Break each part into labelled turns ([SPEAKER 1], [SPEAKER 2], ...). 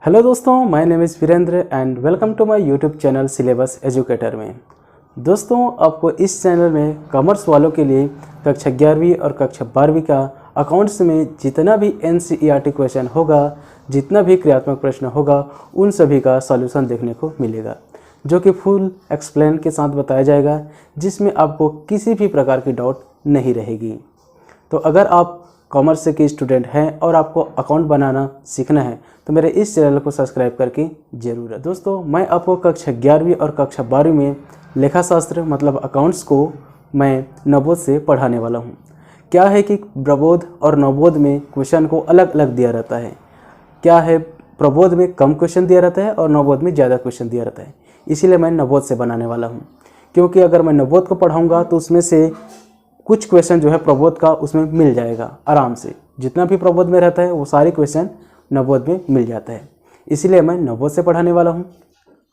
[SPEAKER 1] Hello दोस्तों, my name is Virendra and welcome to my YouTube channel syllabus educator में। दोस्तों, आपको इस चैनल में कॉमर्स वालों के लिए कक्षा 11वीं और कक्षा 12वीं का अकाउंट्स में जितना भी एनसीईआरटी क्वेश्चन होगा, जितना भी क्रियात्मक प्रश्न होगा, उन सभी का सॉल्यूशन देखने को मिलेगा, जो कि फुल एक्सप्लेन के साथ बताया जाएगा, जिसमें आपको किसी भी प्रकार की डाउट नहीं रहेगी। तो अगर आप कॉमर्स के स्टूडेंट हैं और आपको अकाउंट बनाना सीखना है तो मेरे इस चैनल को सब्सक्राइब करके जरूर है। दोस्तों, मैं आपको कक्षा 11वीं और कक्षा 12वीं में लेखाशास्त्र मतलब अकाउंट्स को मैं नवोद से पढ़ाने वाला हूं। क्या है कि प्रबोध और नवोद में क्वेश्चन को अलग अलग दिया रहता है। क्या है, प्रबोध में कम क्वेश्चन दिया रहता है और नवोद में ज़्यादा क्वेश्चन दिया रहता है। इसीलिए मैं नवोद से बनाने वाला हूँ, क्योंकि अगर मैं नवोद को पढ़ाऊँगा तो उसमें से कुछ क्वेश्चन जो है प्रबोध का उसमें मिल जाएगा आराम से। जितना भी प्रबोध में रहता है वो सारे क्वेश्चन नवोद में मिल जाता है। इसीलिए मैं नवोद से पढ़ाने वाला हूँ।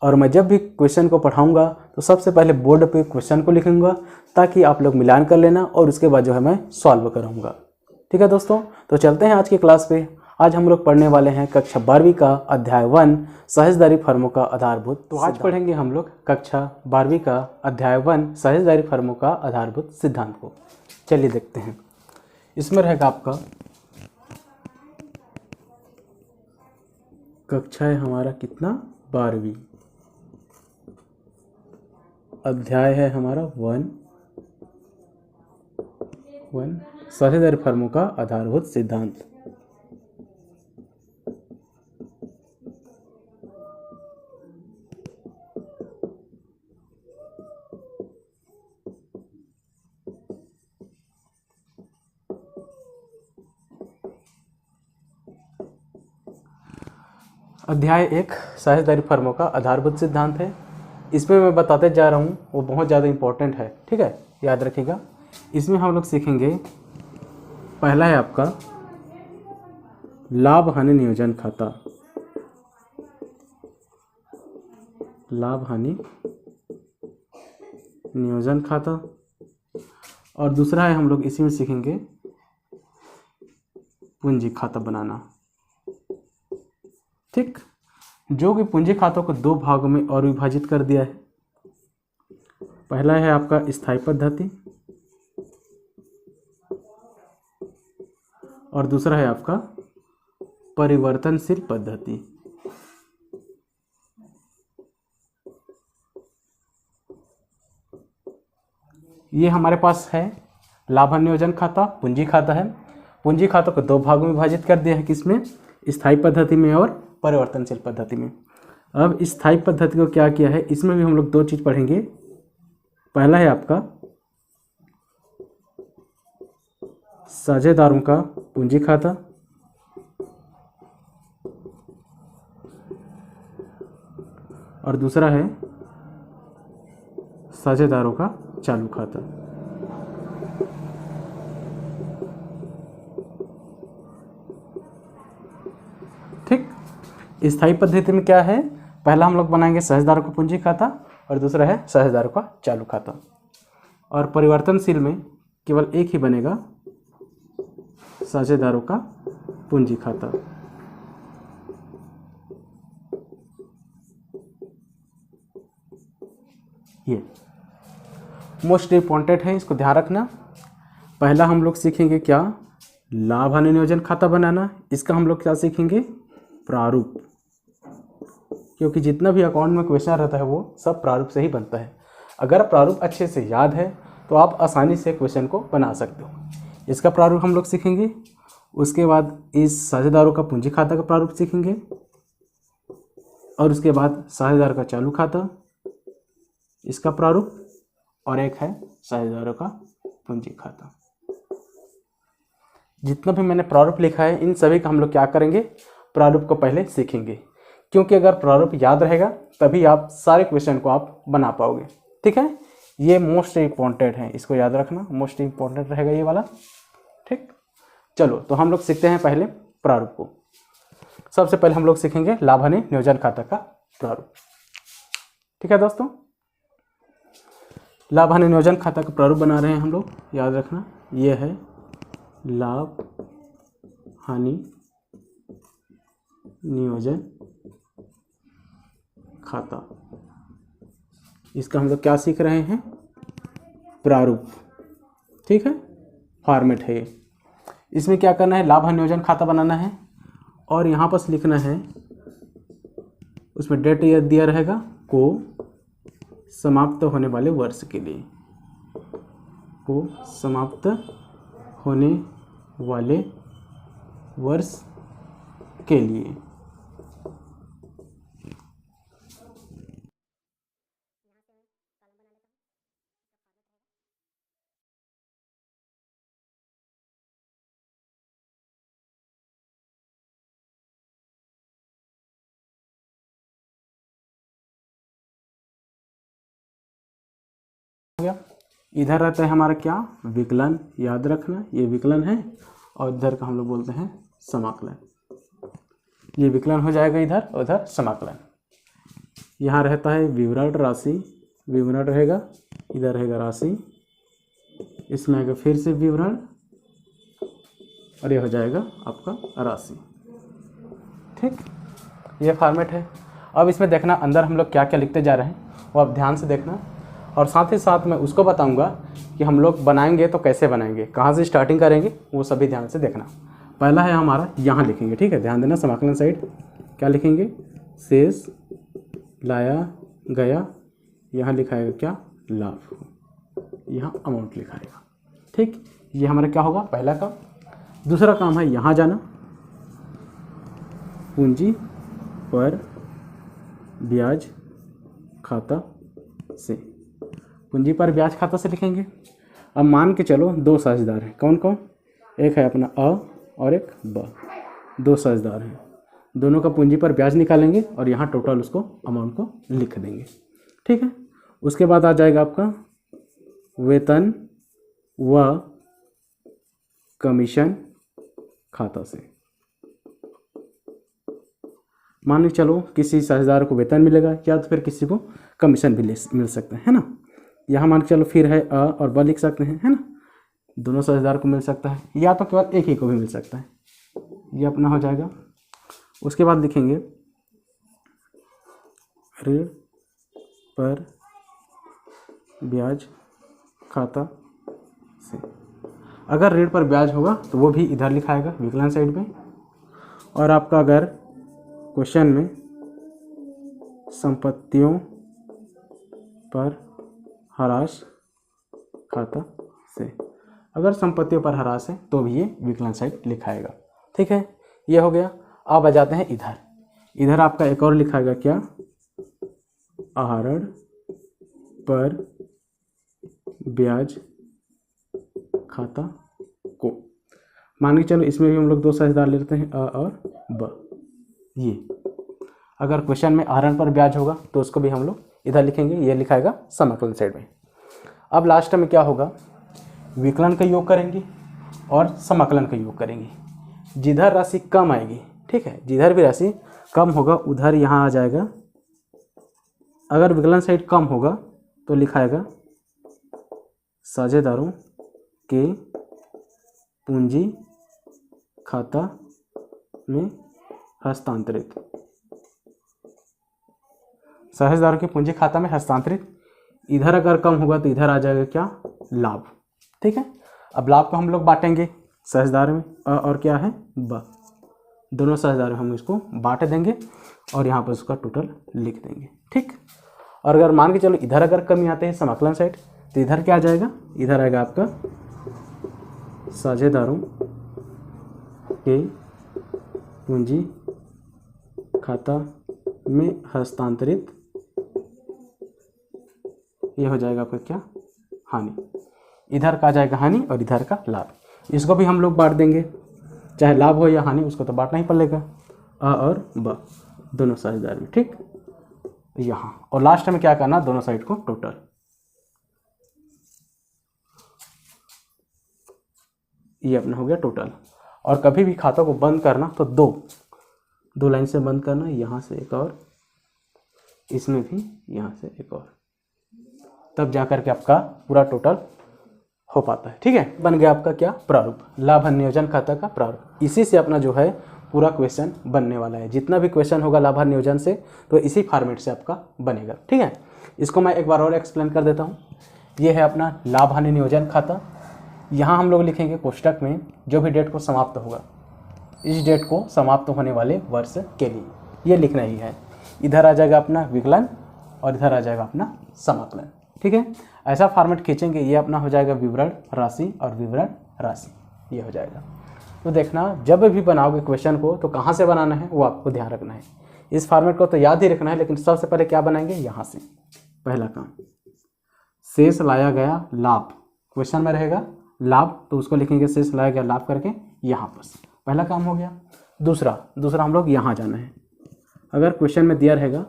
[SPEAKER 1] और मैं जब भी क्वेश्चन को पढ़ाऊँगा तो सबसे पहले बोर्ड पे क्वेश्चन को लिखूँगा, ताकि आप लोग मिलान कर लेना और उसके बाद जो है मैं सॉल्व कराऊँगा। ठीक है दोस्तों, तो चलते हैं आज की क्लास पे। आज हम लोग पढ़ने वाले हैं कक्षा 12वीं का अध्याय 1 साझेदारी फर्मों का आधारभूत। तो आज पढ़ेंगे हम लोग कक्षा 12वीं का अध्याय 1 साझेदारी फर्मों का आधारभूत सिद्धांत को। चलिए देखते हैं। इसमें रहेगा आपका कक्षा है हमारा कितना, 12वीं। अध्याय है हमारा 1 साझेदारी फर्मों का आधारभूत सिद्धांत। अध्याय 1 साझेदारी फर्मों का आधारभूत सिद्धांत है। इसमें मैं बताते जा रहा हूँ, वो बहुत ज़्यादा इम्पोर्टेंट है। ठीक है, याद रखिएगा। इसमें हम लोग सीखेंगे, पहला है आपका लाभ हानि नियोजन खाता। लाभ हानि नियोजन खाता। और दूसरा है हम लोग इसी में सीखेंगे पूंजी खाता बनाना। ठीक, जो कि पूंजी खातों को दो भागों में और विभाजित कर दिया है। पहला है आपका स्थायी पद्धति और दूसरा है आपका परिवर्तनशील पद्धति। ये हमारे पास है लाभ नियोजन खाता, पूंजी खाता है। पूंजी खातों को दो भागों में विभाजित कर दिया है, किसमें, स्थायी पद्धति में और परिवर्तनशील पद्धति में। अब स्थायी पद्धति को क्या किया है, इसमें भी हम लोग दो चीज पढ़ेंगे। पहला है आपका साझेदारों का पूंजी खाता और दूसरा है साझेदारों का चालू खाता। ठीक, स्थायी पद्धति में क्या है, पहला हम लोग बनाएंगे साझेदारों का पूंजी खाता और दूसरा है साझेदारों का चालू खाता। और परिवर्तनशील में केवल एक ही बनेगा, साझेदारों का पूंजी खाता। ये मोस्ट इम्पॉर्टेंट है, इसको ध्यान रखना। पहला हम लोग सीखेंगे क्या, लाभ हानि नियोजन खाता बनाना। इसका हम लोग क्या सीखेंगे, प्रारूप, क्योंकि जितना भी अकाउंट में क्वेश्चन रहता है वो सब प्रारूप से ही बनता है। अगर प्रारूप अच्छे से याद है तो आप आसानी से क्वेश्चन को बना सकते हो। इसका प्रारूप हम लोग सीखेंगे। उसके बाद इस साझेदारों का पूंजी खाता का प्रारूप सीखेंगे और उसके बाद साझेदार का चालू खाता, इसका प्रारूप, और एक है साझेदारों का पूंजी खाता। जितना भी मैंने प्रारूप लिखा है इन सभी का हम लोग क्या करेंगे, प्रारूप को पहले सीखेंगे, क्योंकि अगर प्रारूप याद रहेगा तभी आप सारे क्वेश्चन को आप बना पाओगे। ठीक है, ये मोस्ट इम्पॉर्टेंट है, इसको याद रखना, मोस्ट इम्पॉर्टेंट रहेगा ये वाला। ठीक, चलो तो हम लोग सीखते हैं पहले प्रारूप को। सबसे पहले हम लोग सीखेंगे लाभ हानि नियोजन खाता का प्रारूप। ठीक है दोस्तों, लाभ हानि नियोजन खाता का प्रारूप बना रहे हैं हम लोग, याद रखना। ये है लाभ हानि नियोजन खाता। इसका हम लोग क्या सीख रहे हैं? प्रारूप। ठीक है, फॉर्मेट है ये। इसमें क्या करना है? लाभ हानि नियोजन खाता बनाना है और यहाँ पर लिखना है, उसमें डेट ईयर दिया रहेगा को समाप्त होने वाले वर्ष के लिए, को समाप्त होने वाले वर्ष के लिए। इधर रहता है हमारा क्या? विकलन। याद रखना, ये विकलन है और इधर का हम लोग बोलते हैं समाकलन। ये विकलन हो जाएगा इधर, उधर समाकलन। यहाँ रहता है विवरण राशि, विवरण रहेगा, इधर रहेगा राशि, इसमें आएगा फिर से विवरण और ये हो जाएगा आपका राशि। ठीक, ये फॉर्मेट है। अब इसमें देखना अंदर हम लोग क्या क्या लिखते जा रहे हैं वो आप ध्यान से देखना, और साथ ही साथ मैं उसको बताऊंगा कि हम लोग बनाएंगे तो कैसे बनाएंगे, कहाँ से स्टार्टिंग करेंगे, वो सभी ध्यान से देखना। पहला है हमारा, यहाँ लिखेंगे। ठीक है, ध्यान देना, समाकलन साइड क्या लिखेंगे? शेष लाया गया, यहाँ लिखाएगा क्या? लाभ, यहाँ अमाउंट लिखाएगा। ठीक, ये हमारा क्या होगा? पहला काम। दूसरा काम है यहाँ जाना, पूंजी पर ब्याज खाता से, पूंजी पर ब्याज खाता से लिखेंगे। अब मान के चलो दो साझेदार हैं, कौन कौन? एक है अपना अ और एक ब, दो साझेदार हैं, दोनों का पूंजी पर ब्याज निकालेंगे और यहाँ टोटल उसको अमाउंट को लिख देंगे। ठीक है, उसके बाद आ जाएगा आपका वेतन व कमीशन खाता से। मान ली चलो किसी साझेदार को वेतन मिलेगा या तो फिर किसी को कमीशन भी मिल सकता है ना। यहाँ मान के चलो फिर है अ और ब लिख सकते हैं, है ना। दोनों साझेदार को मिल सकता है या तो केवल एक ही को भी मिल सकता है, ये अपना हो जाएगा। उसके बाद लिखेंगे ऋण पर ब्याज खाता से। अगर ऋण पर ब्याज होगा तो वो भी इधर लिखाएगा विकलन साइड में। और आपका अगर क्वेश्चन में संपत्तियों पर ह्रास खाता से, अगर संपत्तियों पर ह्रास है तो भी ये विकलन साइड लिखाएगा। ठीक है, ये हो गया। अब आ जाते हैं इधर। इधर आपका एक और लिखाएगा क्या? आहरण पर ब्याज खाता को। मान के चलो इसमें भी हम लोग दो साझेदार लेते हैं, अ और ब। ये अगर क्वेश्चन में आहरण पर ब्याज होगा तो उसको भी हम लोग इधर लिखेंगे, ये लिखाएगा समाकलन साइड में। अब लास्ट में क्या होगा? विकलन का योग करेंगे और समाकलन का योग करेंगे। जिधर राशि कम आएगी, ठीक है, जिधर भी राशि कम होगा उधर यहाँ आ जाएगा। अगर विकलन साइड कम होगा तो लिखाएगा साझेदारों के पूंजी खाता में हस्तांतरित, साझेदारों के पूंजी खाता में हस्तांतरित। इधर अगर कम होगा तो इधर आ जाएगा क्या? लाभ। ठीक है, अब लाभ को हम लोग बांटेंगे साझेदार में, अ और क्या है? ब। दोनों साझेदार में हम इसको बांट देंगे और यहाँ पर उसका टोटल लिख देंगे। ठीक, और अगर मान के चलो इधर अगर कमी आते हैं समाकलन साइड तो इधर क्या आ जाएगा? इधर आएगा आपका साझेदारों के पूंजी खाता में हस्तांतरित, ये हो जाएगा आपका क्या? हानि। इधर का आ जाएगा हानि और इधर का लाभ। इसको भी हम लोग बांट देंगे, चाहे लाभ हो या हानि उसको तो बांटना ही पड़ेगा, अ और ब दोनों साझेदार में। ठीक, यहाँ और लास्ट में क्या करना? दोनों साइड को टोटल। ये अपना हो गया टोटल। और कभी भी खातों को बंद करना तो दो लाइन से बंद करना, यहाँ से एक और, इसमें भी यहाँ से एक और, तब जाकर के आपका पूरा टोटल हो पाता है। ठीक है, बन गया आपका क्या? प्रारूप, लाभ हानि नियोजन खाता का प्रारूप। इसी से अपना जो है पूरा क्वेश्चन बनने वाला है। जितना भी क्वेश्चन होगा लाभांश नियोजन से तो इसी फॉर्मेट से आपका बनेगा। ठीक है, इसको मैं एक बार और एक्सप्लेन कर देता हूँ। ये है अपना लाभ हानि नियोजन खाता। यहाँ हम लोग लिखेंगे कोष्टक में जो भी डेट को समाप्त होगा, इस डेट को समाप्त होने वाले वर्ष के लिए ये लिखना ही है। इधर आ जाएगा अपना विकलन और इधर आ जाएगा अपना समाकलन। ठीक है, ऐसा फॉर्मेट खींचेंगे, ये अपना हो जाएगा विवरण राशि और विवरण राशि, ये हो जाएगा। तो देखना जब भी बनाओगे क्वेश्चन को तो कहाँ से बनाना है वो आपको ध्यान रखना है। इस फॉर्मेट को तो याद ही रखना है, लेकिन सबसे पहले क्या बनाएंगे, यहाँ से पहला काम शेष लाया गया लाभ, क्वेश्चन में रहेगा लाभ तो उसको लिखेंगे शेष लाया गया लाभ करके यहाँ पर, पहला काम हो गया। दूसरा हम लोग यहाँ जाना है। अगर क्वेश्चन में दिया रहेगा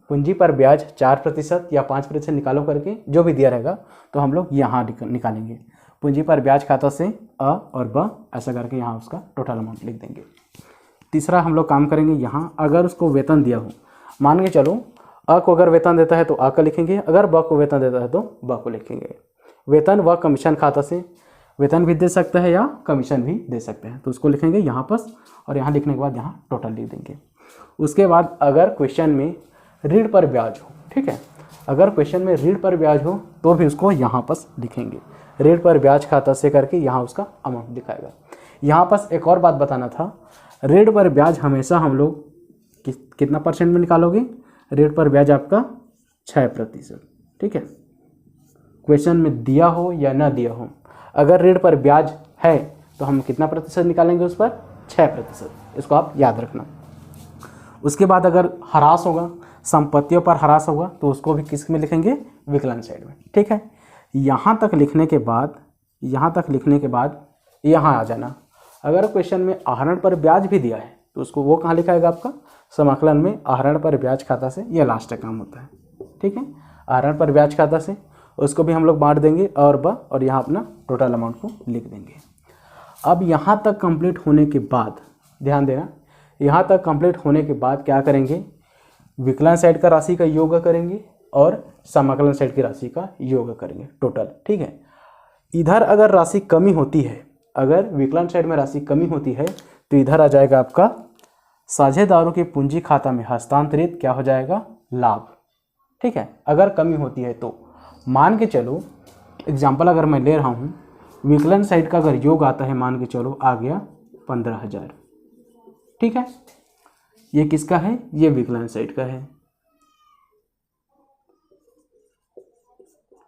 [SPEAKER 1] पूंजी पर ब्याज 4% या 5% निकालो करके, जो भी दिया रहेगा तो हम लोग यहाँ निकालेंगे। पूंजी पर ब्याज खाता से अ और ब ऐसा करके यहाँ उसका टोटल अमाउंट लिख देंगे। तीसरा हम लोग काम करेंगे यहाँ, अगर उसको वेतन दिया हो, मान के चलो अ को अगर वेतन देता है तो अ का लिखेंगे, अगर ब को वेतन देता है तो ब को लिखेंगे। वेतन व कमीशन खाता से वेतन भी दे सकता है या कमीशन भी दे सकते हैं, तो उसको लिखेंगे यहाँ पर और यहाँ लिखने के बाद यहाँ टोटल लिख देंगे। उसके बाद अगर क्वेश्चन में ऋण पर ब्याज हो, ठीक है, अगर क्वेश्चन में ऋण पर ब्याज हो तो भी उसको यहाँ पर लिखेंगे। ऋण पर ब्याज खाता से करके यहाँ उसका अमाउंट दिखाएगा। यहाँ पर एक और बात बताना था, ऋण पर ब्याज हमेशा हम लोग कितना परसेंट में निकालोगे, ऋण पर ब्याज आपका 6%। ठीक है, क्वेश्चन में दिया हो या ना दिया हो, अगर ऋण पर ब्याज है तो हम कितना प्रतिशत निकालेंगे उस पर, 6%। इसको आप याद रखना। उसके बाद अगर ह्रास होगा, संपत्तियों पर ह्रास होगा तो उसको भी किस में लिखेंगे, विकलन साइड में। ठीक है, यहाँ तक लिखने के बाद यहाँ आ जाना। अगर क्वेश्चन में आहरण पर ब्याज भी दिया है तो उसको वो कहाँ लिखाएगा, आपका समाकलन में आहरण पर ब्याज खाता से, ये लास्ट का काम होता है। ठीक है, आहरण पर ब्याज खाता से उसको भी हम लोग बांट देंगे और ब और यहाँ अपना टोटल अमाउंट को लिख देंगे। अब यहाँ तक कंप्लीट होने के बाद ध्यान देना, यहाँ तक कंप्लीट होने के बाद क्या करेंगे, विकलन साइड का राशि का योग करेंगे और समाकलन साइड की राशि का योग करेंगे टोटल। ठीक है, इधर अगर राशि कमी होती है, अगर विकलन साइड में राशि कमी होती है तो इधर आ जाएगा आपका साझेदारों के पूंजी खाता में हस्तांतरित क्या हो जाएगा, लाभ। ठीक है, अगर कमी होती है तो मान के चलो एग्जाम्पल अगर मैं ले रहा हूँ, विकलन साइड का अगर योग आता है, मान के चलो आ गया 15,000। ठीक है, ये किसका है, ये विकलन साइड का है।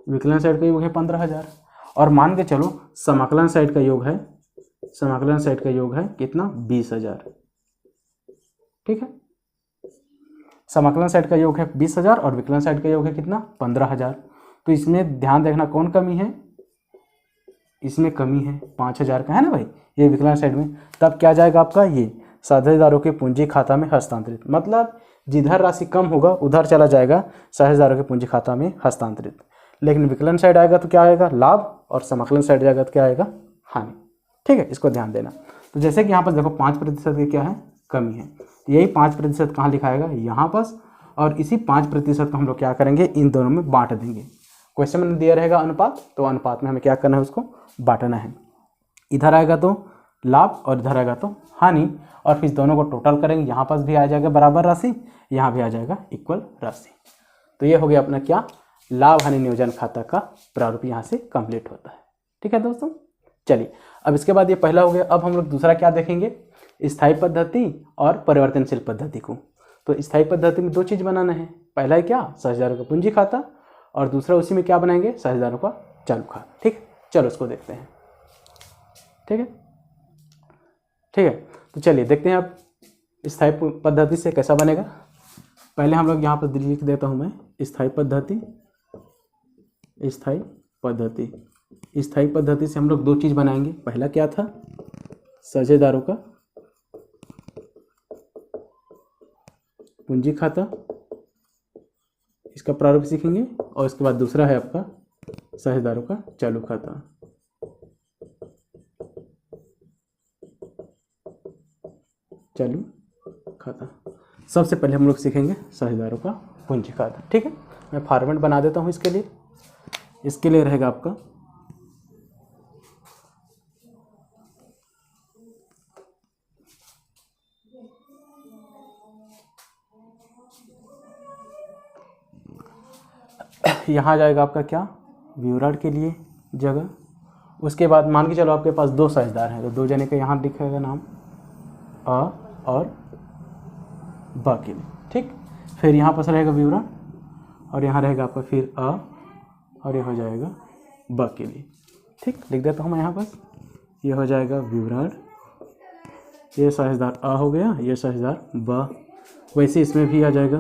[SPEAKER 1] विकलन साइड का योग है 15,000 और मान के चलो समाकलन साइड का योग है, समाकलन साइड का योग है कितना, 20,000। ठीक है, समाकलन साइड का योग है 20,000 और विकलन साइड का योग है कितना, 15,000। तो इसमें ध्यान देखना कौन कमी है, इसमें कमी है 5,000 का है ना भाई, ये विकलन साइड में। तब क्या जाएगा आपका, ये साझेदारों के पूंजी खाता में हस्तांतरित, मतलब जिधर राशि कम होगा उधर चला जाएगा साझेदारों के पूंजी खाता में हस्तांतरित। लेकिन विकलन साइड आएगा तो क्या आएगा, लाभ, और समाकलन साइड जाएगा तो क्या आएगा, हानि। ठीक है, इसको ध्यान देना। तो जैसे कि यहाँ पर देखो 5% की क्या है, कमी है, यही 5% कहाँ लिखाएगा, यहाँ पर, और इसी 5% को हम लोग क्या करेंगे, इन दोनों में बांट देंगे। क्वेश्चन में दिया रहेगा अनुपात, तो अनुपात में हमें क्या करना है, उसको बांटना है। इधर आएगा तो लाभ और इधर आएगा तो हानि, और फिर दोनों को टोटल करेंगे। यहाँ पास भी आ जाएगा बराबर राशि, यहाँ भी आ जाएगा इक्वल राशि। तो ये हो गया अपना क्या, लाभ हानि नियोजन खाता का प्रारूप यहाँ से कंप्लीट होता है। ठीक है दोस्तों, चलिए अब इसके बाद ये पहला हो गया। अब हम लोग दूसरा क्या देखेंगे, स्थायी पद्धति और परिवर्तनशील पद्धति को। तो स्थायी पद्धति में दो चीज़ बनाना है, पहला है क्या, साझेदारों का पूंजी खाता, और दूसरा उसी में क्या बनाएंगे, साझेदारों का चालू खाता। ठीक, चलो उसको देखते हैं। ठीक है, ठीक है, तो चलिए देखते हैं अब स्थायी पद्धति से कैसा बनेगा। पहले हम लोग यहाँ पर लिख देता हूँ मैं, स्थायी पद्धति। स्थायी पद्धति, स्थायी पद्धति से हम लोग दो चीज़ बनाएंगे। पहला क्या था, साझेदारों का पूंजी खाता, इसका प्रारूप सीखेंगे, और इसके बाद दूसरा है आपका साझेदारों का चालू खाता। चालू खाता सबसे पहले हम लोग सीखेंगे साझेदारों का पूंजी खाता। ठीक है, मैं फॉर्मेट बना देता हूँ इसके लिए। इसके लिए रहेगा आपका यहाँ आ जाएगा आपका क्या, विवरण के लिए जगह। उसके बाद मान के चलो आपके पास 2 साझेदार हैं, तो 2 जने का यहाँ लिखेगा नाम अ और ब के लिए, ठीक। फिर यहाँ पर रहेगा विवरण और यहाँ रहेगा आपका फिर अ और ये हो जाएगा ब के लिए, ठीक। लिख देता हूँ मैं यहाँ पर, ये हो जाएगा विवरण, ये साझेदार अ हो गया, ये साझेदार ब। वैसे इसमें भी आ जाएगा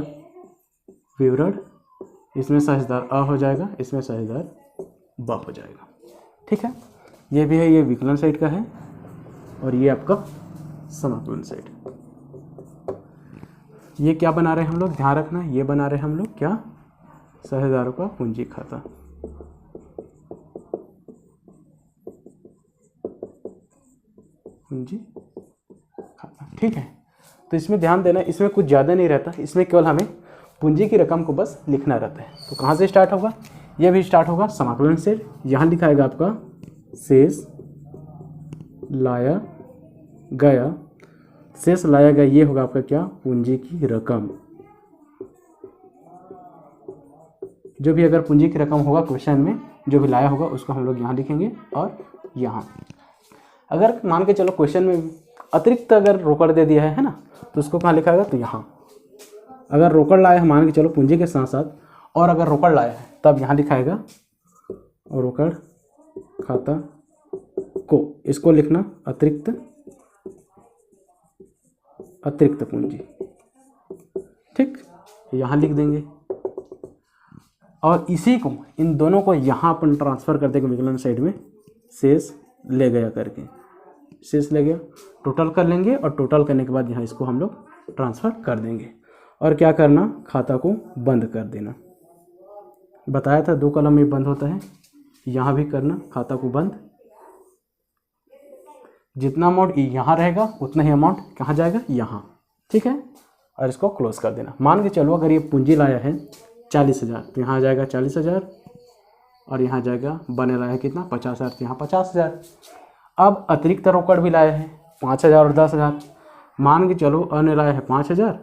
[SPEAKER 1] विवरण, इसमें साझेदार अ हो जाएगा, इसमें साझेदार ब हो जाएगा, ठीक है। ये भी है, ये विकलन साइड का है और ये आपका समाकलन साइड। ये क्या बना रहे हैं हम लोग, ध्यान रखना, ये बना रहे हैं हम लोग क्या, साझेदारों का पूंजी खाता। पूंजी खाता, ठीक है। तो इसमें ध्यान देना, इसमें कुछ ज़्यादा नहीं रहता, इसमें केवल हमें पूंजी की रकम को बस लिखना रहता है। तो कहाँ से स्टार्ट होगा, यह भी स्टार्ट होगा समाकलन से। यहाँ लिखाएगा आपका शेष लाया गया, शेष लाया गया ये होगा आपका क्या, पूंजी की रकम। जो भी अगर पूंजी की रकम होगा क्वेश्चन में, जो भी लाया होगा उसको हम लोग यहाँ लिखेंगे और यहाँ। अगर मान के चलो क्वेश्चन में अतिरिक्त अगर रोकड़ दे दिया है ना, तो उसको कहाँ लिखाएगा, तो यहाँ। अगर रोकड़ लाया है मान के चलो पूंजी के साथ साथ, और अगर रोकड़ लाया है तब यहाँ लिखाएगा रोकड़ खाता को, इसको लिखना अतिरिक्त पूंजी, ठीक, यहाँ लिख देंगे। और इसी को, इन दोनों को यहाँ अपन ट्रांसफ़र कर देंगे विकलन साइड में, शेष ले गया करके, शेष ले गया टोटल कर लेंगे और टोटल करने के बाद यहाँ इसको हम लोग ट्रांसफ़र कर देंगे। और क्या करना, खाता को बंद कर देना। बताया था 2 कॉलम में बंद होता है, यहाँ भी करना खाता को बंद। जितना अमाउंट यहाँ रहेगा उतना ही अमाउंट कहाँ जाएगा, यहाँ, ठीक है। और इसको क्लोज कर देना। मान के चलो अगर ये पूंजी लाया है 40,000, तो यहाँ आ जाएगा 40,000 और यहाँ जाएगा बने लाया है कितना, 50,000, तो यहाँ 50,000। अब अतिरिक्त रोकड़ भी लाया है 5,000 और 10,000। मान के चलो अ ने लाया है 5,000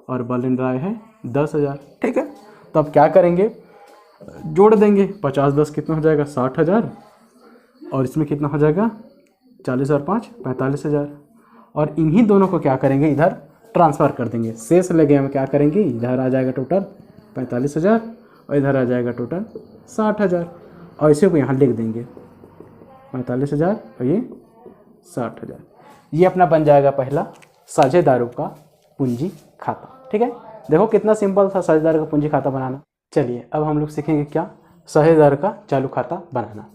[SPEAKER 1] और ब ने लाया है 10,000, ठीक है। तो अब क्या करेंगे, जोड़ देंगे, 50 10 कितना हो जाएगा, 60,000 और इसमें कितना हो जाएगा, 40 और 5 45,000। और इन्हीं दोनों को क्या करेंगे, इधर ट्रांसफ़र कर देंगे। शेष लगे हम क्या करेंगे, इधर आ जाएगा टोटल 45,000 और इधर आ जाएगा टोटल 60,000 और इसे को यहाँ लिख देंगे 45,000 और ये 60,000। ये अपना बन जाएगा पहला साझेदारों का पूंजी खाता, ठीक है। देखो कितना सिंपल था साझेदार का पूंजी खाता बनाना। चलिए अब हम लोग सीखेंगे क्या, साझेदार का चालू खाता बनाना।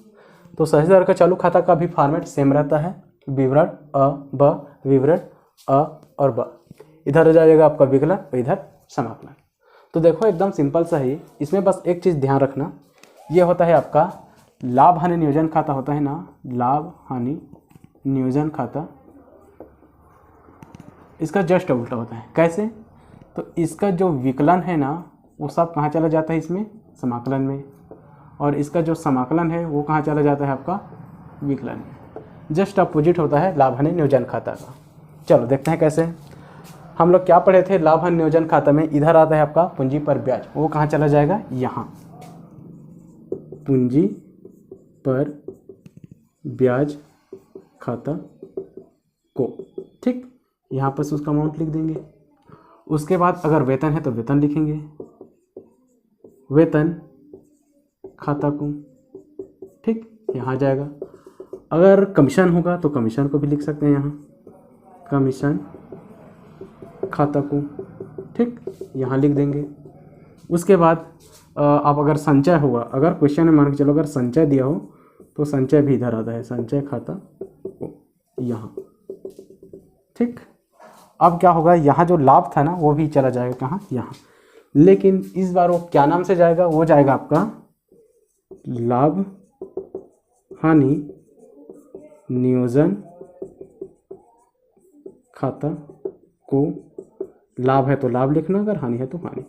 [SPEAKER 1] तो साझेदार का चालू खाता का भी फॉर्मेट सेम रहता है, विवरण अ ब, विवरण अ और ब। इधर आ जाएगा आपका विकलन और इधर समाकलन। तो देखो एकदम सिंपल सा ही, इसमें बस एक चीज़ ध्यान रखना, ये होता है आपका लाभ हानि नियोजन खाता होता है ना, लाभ हानि नियोजन खाता, इसका जस्ट उल्टा होता है। कैसे, तो इसका जो विकलन है ना वो सब कहाँ चला जाता है, इसमें समाकलन में, और इसका जो समाकलन है वो कहाँ चला जाता है, आपका विकलन में। जस्ट अपोजिट होता है लाभ हानि नियोजन खाता का। चलो देखते हैं कैसे। हम लोग क्या पढ़े थे, लाभ हानि नियोजन खाता में इधर आता है आपका पूंजी पर ब्याज, वो कहाँ चला जाएगा, यहाँ पूंजी पर ब्याज खाता को, ठीक। यहाँ पर उसका अमाउंट लिख देंगे। उसके बाद अगर वेतन है तो वेतन लिखेंगे, वेतन खाता को, ठीक, यहाँ आ जाएगा। अगर कमीशन होगा तो कमीशन को भी लिख सकते हैं यहाँ, कमीशन खाता को, ठीक, यहाँ लिख देंगे। उसके बाद आप अगर संचय होगा, अगर क्वेश्चन में मान के चलो अगर संचय दिया हो तो संचय भी इधर आता है, संचय खाता को यहाँ, ठीक। अब क्या होगा, यहाँ जो लाभ था ना वो भी चला जाएगा कहाँ, यहाँ। लेकिन इस बार वो क्या नाम से जाएगा, वो जाएगा आपका लाभ हानि नियोजन खाता को। लाभ है तो लाभ लिखना, अगर हानि है तो हानि।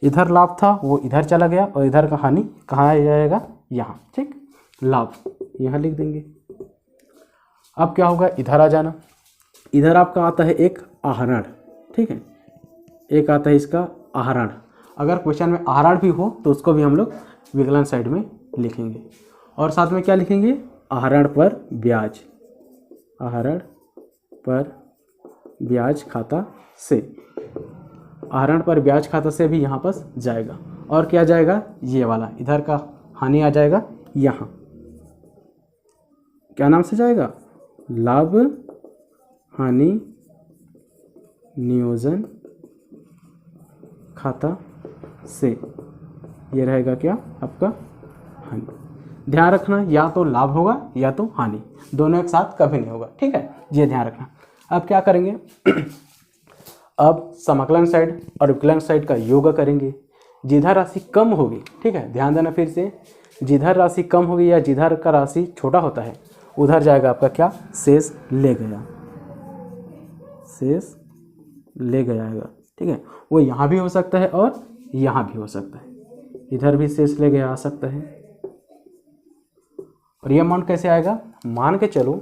[SPEAKER 1] इधर लाभ था वो इधर चला गया और इधर का हानि कहाँ आ जाएगा, यहाँ, ठीक। लाभ यहाँ लिख देंगे। अब क्या होगा, इधर आ जाना। इधर आपका आता है एक आहरण, ठीक है, एक आता है इसका आहरण। अगर क्वेश्चन में आहरण भी हो तो उसको भी हम लोग विकलन साइड में लिखेंगे। और साथ में क्या लिखेंगे, आहरण पर ब्याज, आहरण पर ब्याज खाता से, आहरण पर ब्याज खाता से भी यहाँ पर जाएगा। और क्या जाएगा, ये वाला इधर का हानि आ जाएगा यहाँ, क्या नाम से जाएगा, लाभ हानि नियोजन खाता से, ये रहेगा क्या आपका हानि। ध्यान रखना या तो लाभ होगा या तो हानि, दोनों एक साथ कभी नहीं होगा, ठीक है, ये ध्यान रखना। अब क्या करेंगे अब समाकलन साइड और विकलन साइड का योग करेंगे। जिधर राशि कम होगी, ठीक है, ध्यान देना फिर से, जिधर राशि कम होगी या जिधर का राशि छोटा होता है उधर जाएगा आपका क्या, शेष ले गया, शेष ले गया आएगा, ठीक है। वो यहाँ भी हो सकता है और यहाँ भी हो सकता है, इधर भी शेष ले गया आ सकता है। और ये अमाउंट कैसे आएगा, मान के चलो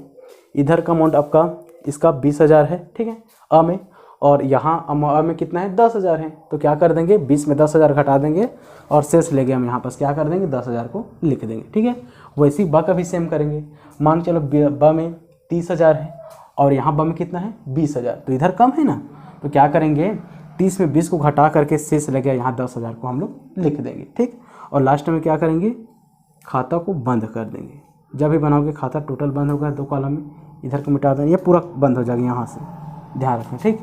[SPEAKER 1] इधर का अमाउंट आपका इसका 20,000 है, ठीक है, अ में, और यहाँ अ में कितना है 10,000 है, तो क्या कर देंगे 20 में 10,000 घटा देंगे और शेष ले गए हम यहाँ पास क्या कर देंगे 10,000 को लिख देंगे, ठीक है। वैसे ही ब का भी सेम करेंगे, मान चलो ब में 30,000 है और यहाँ ब में कितना है 20,000, तो इधर कम है ना, तो क्या करेंगे 30 में 20 को घटा करके शेष ले गया यहाँ 10,000 को हम लोग लिख देंगे, ठीक। और लास्ट में क्या करेंगे, खाता को बंद कर देंगे। जब भी बनाओगे खाता टोटल बंद होगा, 2 कॉलम में इधर को मिटा देंगे, ये पूरा बंद हो जाएगा यहाँ से, ध्यान रखें, ठीक।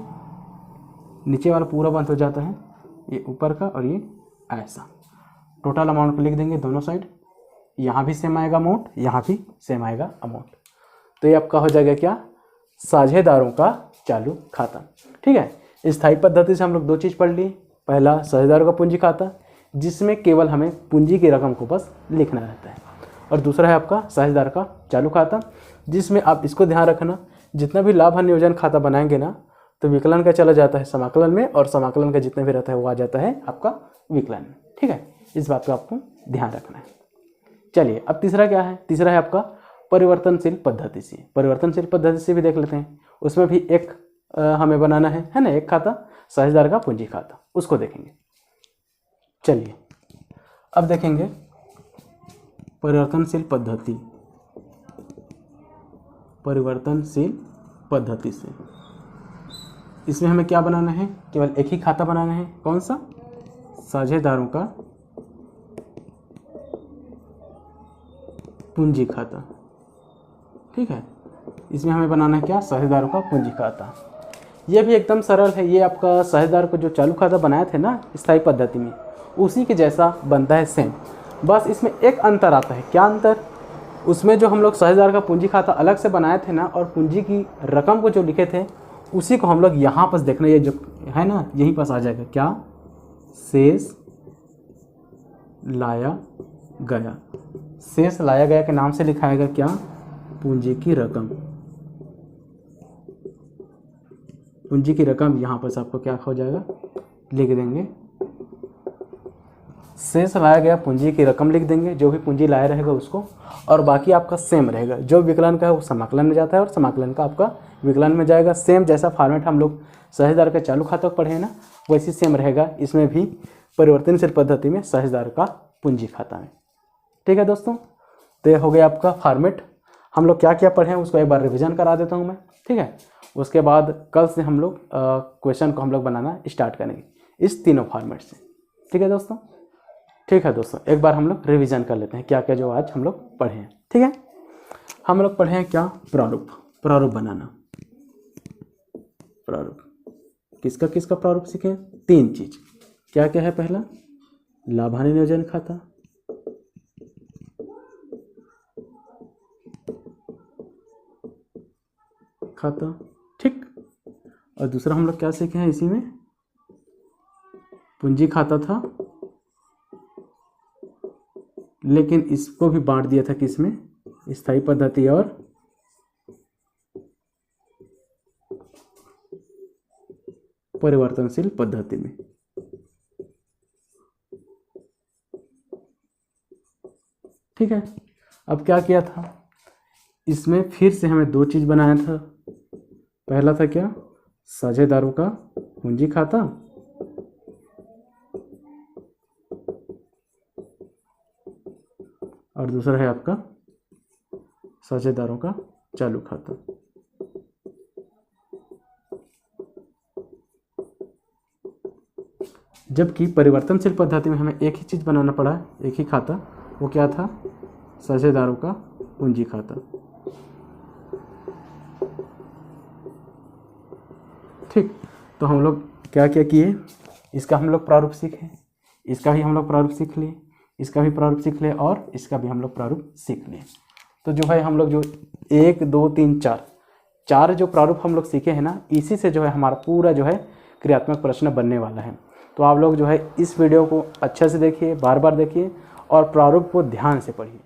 [SPEAKER 1] नीचे वाला पूरा बंद हो जाता है, ये ऊपर का और ये ऐसा, टोटल अमाउंट को लिख देंगे दोनों साइड, यहाँ भी सेम आएगा अमाउंट, यहाँ भी सेम आएगा अमाउंट। तो ये आपका हो जाएगा क्या, साझेदारों का चालू खाता, ठीक है। स्थायी पद्धति से हम लोग 2 चीज़ पढ़ ली, पहला साझेदारों का पूंजी खाता जिसमें केवल हमें पूंजी की रकम को बस लिखना रहता है, और दूसरा है आपका साझेदार का चालू खाता जिसमें आप इसको ध्यान रखना, जितना भी लाभ हानि नियोजन खाता बनाएंगे ना तो विकलन का चला जाता है समाकलन में, और समाकलन का जितना भी रहता है वो आ जाता है आपका विकलन में, ठीक है। इस बात का आपको ध्यान रखना है। चलिए अब तीसरा क्या है, तीसरा है आपका परिवर्तनशील पद्धति से। परिवर्तनशील पद्धति से भी देख लेते हैं, उसमें भी एक हमें बनाना है ना, एक खाता साझेदार का पूंजी खाता, उसको देखेंगे। चलिए अब देखेंगे परिवर्तनशील पद्धति, परिवर्तनशील पद्धति से इसमें हमें क्या बनाना है, केवल एक ही खाता बनाना है, कौन सा, साझेदारों का पूंजी खाता, ठीक है। इसमें हमें बनाना है क्या, साझेदारों का पूंजी खाता। यह भी एकदम सरल है, ये आपका साझेदार को जो चालू खाता बनाए थे ना स्थायी पद्धति में उसी के जैसा बनता है सेम, बस इसमें एक अंतर आता है। क्या अंतर, उसमें जो हम लोग साझेदार का पूंजी खाता अलग से बनाए थे ना और पूंजी की रकम को जो लिखे थे उसी को हम लोग यहाँ पर देखना, ये जो है ना यहीं पास आ जाएगा क्या, शेष लाया गया। शेष लाया गया के नाम से लिखाएगा क्या, पूंजी की रकम। पूंजी की रकम यहाँ पर आपको क्या हो जाएगा, लिख देंगे शेष लाया गया पूंजी की रकम लिख देंगे, जो भी पूंजी लाया रहेगा उसको, और बाकी आपका सेम रहेगा। जो विकलन का है वो समाकलन में जाता है और समाकलन का आपका विकलन में जाएगा। सेम जैसा फॉर्मेट हम लोग साझेदार के चालू खाता पढ़े हैं ना वैसी सेम रहेगा इसमें भी परिवर्तनशील पद्धति में साझेदार का पूंजी खाता में, ठीक है दोस्तों। तो ये हो गया आपका फॉर्मेट। हम लोग क्या क्या पढ़े हैं उसको एक बार रिविजन करा देता हूँ मैं, ठीक है। उसके बाद कल से हम लोग क्वेश्चन को हम लोग बनाना स्टार्ट करेंगे इस तीनों फॉर्मेट से, ठीक है दोस्तों। ठीक है दोस्तों, एक बार हम लोग रिवीजन कर लेते हैं क्या क्या जो आज हम लोग पढ़े हैं, ठीक है। हम लोग पढ़े हैं क्या, प्रारूप, प्रारूप बनाना। प्रारूप किसका किसका प्रारूप सीखे, 3 चीज, क्या क्या है, पहला लाभ हानि नियोजन खाता, ठीक, और दूसरा हम लोग क्या सीखे हैं इसी में, पूंजी खाता था, लेकिन इसको भी बांट दिया था किसमें, स्थायी पद्धति और परिवर्तनशील पद्धति में। ठीक है, अब क्या किया था, इसमें फिर से हमें 2 चीज बनाया था। पहला था क्या, साझेदारों का पूंजी खाता, और दूसरा है आपका साझेदारों का चालू खाता। जबकि परिवर्तनशील पद्धति में हमें एक ही चीज़ बनाना पड़ा, एक ही खाता, वो क्या था? साझेदारों का पूंजी खाता। ठीक, तो हम लोग क्या क्या किए, इसका हम लोग प्रारूप सीखे, इसका भी हम लोग प्रारूप सीख लिए, इसका भी प्रारूप सीख लिए और इसका भी हम लोग प्रारूप सीख लिए। तो जो है हम लोग जो 1 2 3 4 जो प्रारूप हम लोग सीखे हैं ना, इसी से जो है हमारा पूरा जो है क्रियात्मक प्रश्न बनने वाला है। तो आप लोग जो है इस वीडियो को अच्छे से देखिए, बार बार देखिए और प्रारूप को ध्यान से पढ़िए।